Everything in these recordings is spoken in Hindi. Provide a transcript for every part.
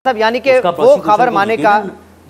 सब यानी कि वो खबर माने का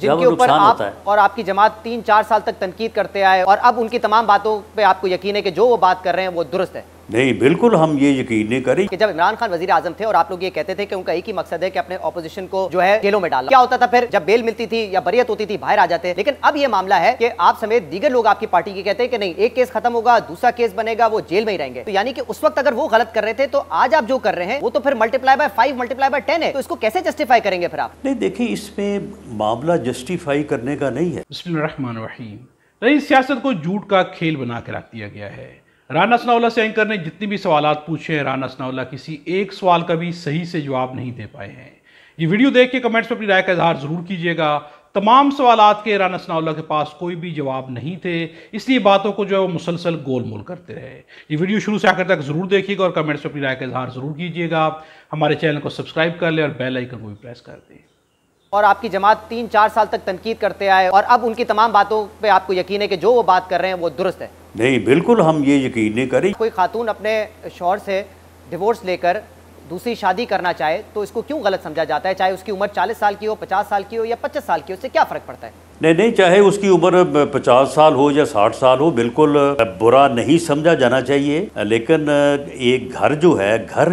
जिनके ऊपर आप और आपकी जमात 3-4 साल तक तनकीद करते आए और अब उनकी तमाम बातों पे आपको यकीन है कि जो वो बात कर रहे हैं वो दुरुस्त है। नहीं, बिल्कुल हम ये यकीन नहीं करें कि जब इमरान खान वजीर आजम थे और आप लोग ये कहते थे कि उनका एक ही मकसद है कि अपने ऑपोजिशन को जो है जेलों में डालना, क्या होता था फिर जब बेल मिलती थी या बरियत होती थी बाहर आ जाते। लेकिन अब ये मामला है कि आप समेत दीगर लोग आपकी पार्टी के कहते हैं कि नहीं, एक केस खत्म होगा, दूसरा केस बनेगा, वो जेल में ही रहेंगे। तो यानी कि उस वक्त अगर वो गलत कर रहे थे तो आज आप जो कर रहे हैं वो तो फिर मल्टीप्लाई बाय 5 मल्टीप्लाई बाय 10 है। तो इसको कैसे जस्टिफाई करेंगे फिर आप? नहीं, देखिए इसमें मामला जस्टिफाई करने का नहीं है। बिस्मिल्लाहिर्रहमानिर्रहीम। रही सियासत को झूठ का खेल बना के रख दिया गया है। राना सनाउल्लाह से एंकर ने जितनी भी सवालात पूछे हैं, राना सनाउल्लाह किसी एक सवाल का भी सही से जवाब नहीं दे पाए हैं। ये वीडियो देख के कमेंट्स में अपनी राय का इजहार ज़रूर कीजिएगा। तमाम सवालात के राना सनाउल्लाह के पास कोई भी जवाब नहीं थे, इसलिए बातों को जो है वो मुसलसल गोल मोल करते रहे। ये वीडियो शुरू से आखिर तक ज़रूर देखिएगा और कमेंट्स में अपनी राय का इजहार ज़रूर कीजिएगा। हमारे चैनल को सब्सक्राइब कर लें और बेल आइकन को भी प्रेस कर दें। और आपकी जमात 3-4 साल तक तनकीद करते आए और अब उनकी तमाम बातों पे आपको यकीन है कि जो वो बात कर रहे हैं वो दुरुस्त है। नहीं, बिल्कुल हम ये यकीन नहीं करें। कोई खातून अपने शौहर से डिवोर्स लेकर दूसरी शादी करना चाहे तो इसको क्यों गलत समझा जाता है? चाहे उसकी उम्र 40 साल की हो, 50 साल की हो या 25 साल की हो, उससे क्या फ़र्क पड़ता है? नहीं, चाहे उसकी उम्र 50 साल हो या 60 साल हो, बिल्कुल बुरा नहीं समझा जाना चाहिए। लेकिन एक घर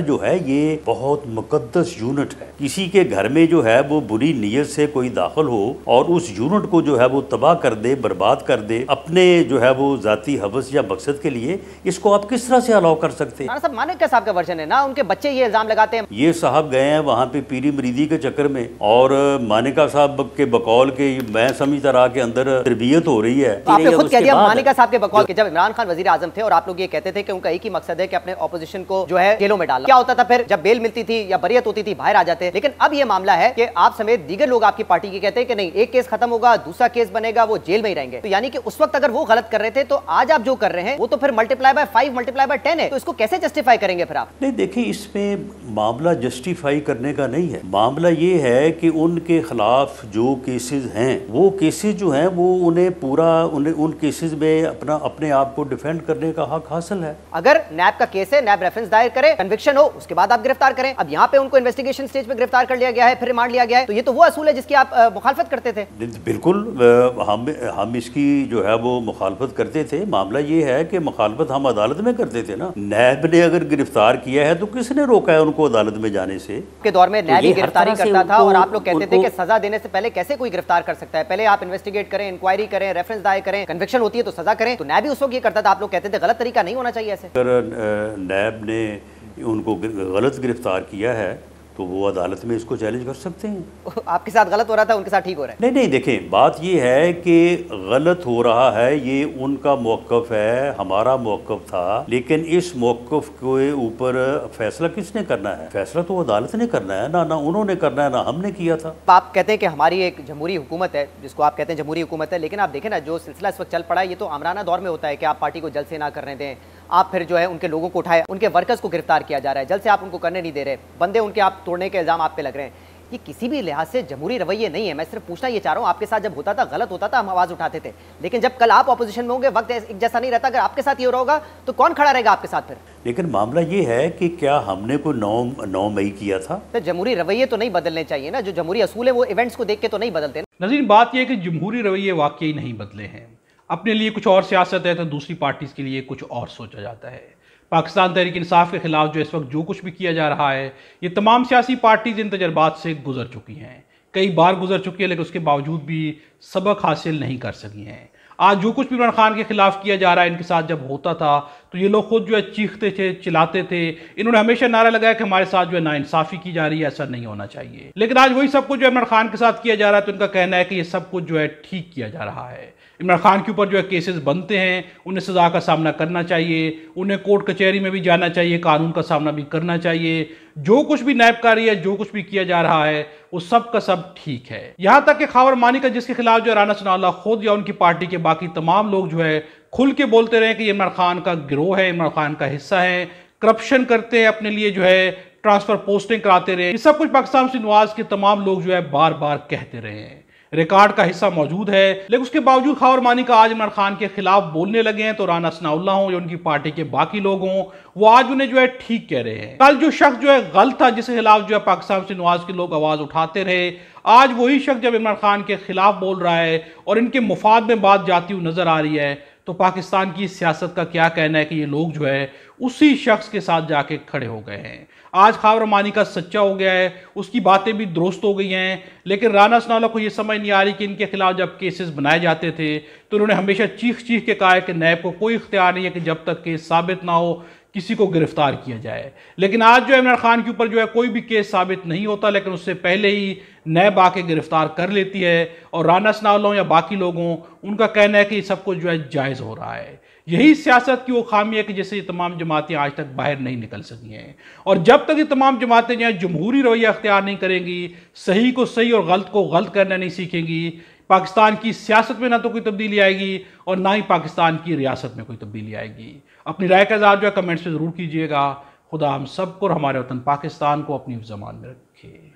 जो है ये बहुत मुकद्दस यूनिट है। किसी के घर में जो है वो बुरी नीयत से कोई दाखिल हो और उस यूनिट को जो है वो तबाह कर दे, बर्बाद कर दे अपने जो है वो जाती हवस या मकसद के लिए, इसको आप किस तरह से अलाउ कर सकते हैं? साहब मानिका साहब का वर्जन है ना, उनके बच्चे ये इल्जाम लगाते हैं। ये साहब गए हैं वहाँ पे पीरी मरीदी के चक्कर में और मानिका साहब के बकौल के मैं तरह के अंदर तरबियत हो रही है। तो आपने खुद कह दिया मानिका साहब के बकौल के जब इमरान खान वजीर आजम थे और आप लोग ये कहते थे कि उनका एक ही मकसद है कि अपने ऑपोजिशन को जो है जेलों में डालना, क्या होता था फिर जब बेल मिलती थी या बरियत होती थी बाहर आ जाते। लेकिन अब ये मामला है कि आप समेत दीगर लोग आपकी पार्टी के कहते हैं कि नहीं, एक केस खत्म होगा, दूसरा केस बनेगा, वो जेल में ही रहेंगे। तो यानी कि उस वक्त अगर वो गलत कर रहे थे तो आज आप जो कर रहे हैं वो तो फिर मल्टीप्लाई बाय 5 मल्टीप्लाई बाय 10 है। तो इसको कैसे जस्टिफाई करेंगे फिर आप? नहीं, देखिए इसमें मामला जस्टिफाई करने का नहीं है। मामला ये है कि उनके खिलाफ जो केसेस हैं वो केसेस जो हैं वो उन्हें उन केसेस में अपने आप को डिफेंड करने का हक हासिल है। अगर नैब का केस है, नैब रेफरेंस दायर करे, कन्विक्शन हो, उसके बाद आप गिरफ्तार करें। अब यहाँ पे उनको इन्वेस्टिगेशन स्टेज पे गिरफ्तार कर लिया गया है, फिर रिमांड लिया गया है, तो ये तो वो असूल है जिसकी आप मुखालफत करते थे। बिल्कुल हम इसकी जो है वो मुखालफत करते थे। मामला ये है कि मुखालफत हम अदालत में करते थे ना। नैब ने अगर गिरफ्तार किया है तो किसने रोका है उनको अदालत में जाने से? के दौर में नैब ही गिरफ्तारी करता था और आप लोग कहते थे कि सजा देने से पहले कैसे कोई गिरफ्तार कर सकता है, पहले आप इन्वेस्टिगेट करें, इंक्वायरी करें, रेफरेंस दायर करें, कन्विक्शन होती है तो सजा करें। तो नैब भी उस वक्त ये करता था, आप लोग कहते थे गलत तरीका नहीं होना चाहिए ऐसे। अगर नैब ने उनको गलत गिरफ्तार किया है तो वो अदालत में इसको चैलेंज कर सकते हैं। आपके साथ गलत हो रहा था, उनके साथ ठीक हो रहा है। नहीं, देखें बात ये है कि गलत हो रहा है, ये उनका मौक़िफ़ है, हमारा मौक़िफ़ था। लेकिन इस मौक़िफ़ के ऊपर फैसला किसने करना है? फैसला तो अदालत ने करना है ना उन्होंने करना है, ना हमने किया था। आप कहते हैं कि हमारी एक जमहूरी हुकूमत है, जिसको आप कहते हैं जमहूरी हुकूमत है, लेकिन आप देखें ना जो सिलसिला इस वक्त चल पड़ा है ये तो आमराना दौर में होता है कि आप पार्टी को जल्द से ना करने दें, आप फिर जो है उनके लोगों को उठाए, उनके वर्कर्स को गिरफ्तार किया जा रहा है, जल्द से आप उनको करने नहीं दे रहे, बंदे उनके आप तोड़ने के इल्जाम आप पे लग रहे हैं। ये किसी भी लिहाज से जमहूरी रवैये नहीं है। मैं सिर्फ पूछना ये चाह रहा हूँ, आपके साथ जब होता था, गलत होता था, हम आवाज़ उठाते थे, लेकिन जब कल आप ऑपोजिशन में होंगे वक्त एक जैसा नहीं रहता। अगर आपके साथ ये हो रहा होगा तो कौन खड़ा रहेगा आपके साथ फिर? लेकिन मामला ये है कि क्या हमने कोई 9 मई किया था? तो जमहूरी रवैये तो नहीं बदलने चाहिए ना, जो जमहूरी असूल है वो इवेंट्स को देख के तो नहीं बदलते। नज़ीर, बात यह है कि जमहूरी रवैये वाकई नहीं बदले हैं। अपने लिए कुछ और सियासत है तो दूसरी पार्टीज़ के लिए कुछ और सोचा जाता है। पाकिस्तान तहरीक इंसाफ के खिलाफ जो इस वक्त जो कुछ भी किया जा रहा है, ये तमाम सियासी पार्टीज इन तजर्बात से गुजर चुकी हैं, कई बार गुजर चुकी है, लेकिन उसके बावजूद भी सबक हासिल नहीं कर सकी हैं। आज जो कुछ भी इमरान खान के खिलाफ किया जा रहा है, इनके साथ जब होता था तो ये लोग खुद जो है चीखते थे, चिल्लाते थे। इन्होंने हमेशा नारा लगाया कि हमारे साथ जो है नाइंसाफ़ी की जा रही है, ऐसा नहीं होना चाहिए। लेकिन आज वही सब कुछ जो इमरान खान के साथ किया जा रहा है तो इनका कहना है कि ये सब कुछ जो है ठीक किया जा रहा है। इमरान खान के ऊपर जो है केसेस बनते हैं, उन्हें सज़ा का सामना करना चाहिए, उन्हें कोर्ट कचहरी में भी जाना चाहिए, कानून का सामना भी करना चाहिए। जो कुछ भी नायबकारी है, जो कुछ भी किया जा रहा है वो सब का सब ठीक है। यहाँ तक कि खबर मानिका जिसके खिलाफ जो राना सनाउल्लाह खुद या उनकी पार्टी के बाकी तमाम लोग जो है खुल के बोलते रहे कि इमरान खान का गिरोह है, इमरान खान का हिस्सा है, करप्शन करते हैं, अपने लिए जो है ट्रांसफर पोस्टिंग कराते रहे, ये सब कुछ पाकिस्तान से नवाज के तमाम लोग जो है बार बार कहते रहे हैं। रिकॉर्ड का हिस्सा मौजूद है। लेकिन उसके बावजूद खौफ और मानी का आज इमरान खान के खिलाफ बोलने लगे हैं तो राना सनाउल्लाह हो या उनकी पार्टी के बाकी लोग हों, वो आज उन्हें जो है ठीक कह रहे हैं। कल जो शख्स जो है गलत था, जिसके खिलाफ जो है पाकिस्तान से नवाज के लोग आवाज उठाते रहे, आज वही शख्स जब इमरान खान के खिलाफ बोल रहा है और इनके मुफाद में बात जाती हुई नजर आ रही है, तो पाकिस्तान की सियासत का क्या कहना है कि ये लोग जो है उसी शख्स के साथ जाके खड़े हो गए हैं। आज खौफ और मानी का सच्चा हो गया है, उसकी बातें भी दुरुस्त हो गई हैं, लेकिन राना सनाउल्लाह को ये समझ नहीं आ रही कि इनके खिलाफ जब केसेस बनाए जाते थे तो उन्होंने हमेशा चीख चीख के कहा है कि नैब को कोई इख्तियार नहीं है कि जब तक केस साबित ना हो किसी को गिरफ्तार किया जाए। लेकिन आज जो है इमरान खान के ऊपर जो है कोई भी केस साबित नहीं होता, लेकिन उससे पहले ही नैब आके गिरफ्तार कर लेती है और राना सनाउल्लाह या बाकी लोगों उनका कहना है कि सब कुछ जो है जायज़ हो रहा है। यही सियासत की वो खामी है कि जैसे ये तमाम जमातें आज तक बाहर नहीं निकल सकी हैं, और जब तक ये तमाम जमातें जो है जमहूरी रवैया अख्तियार नहीं करेंगी, सही को सही और गलत को गलत करना नहीं सीखेंगी, पाकिस्तान की सियासत में ना तो कोई तब्दीली आएगी और ना ही पाकिस्तान की रियासत में कोई तब्दीली आएगी। अपनी राय का इज़हार जो है कमेंट्स में ज़रूर कीजिएगा। खुदा हम सबको और हमारे वतन पाकिस्तान को अपनी ज़मान में रखे।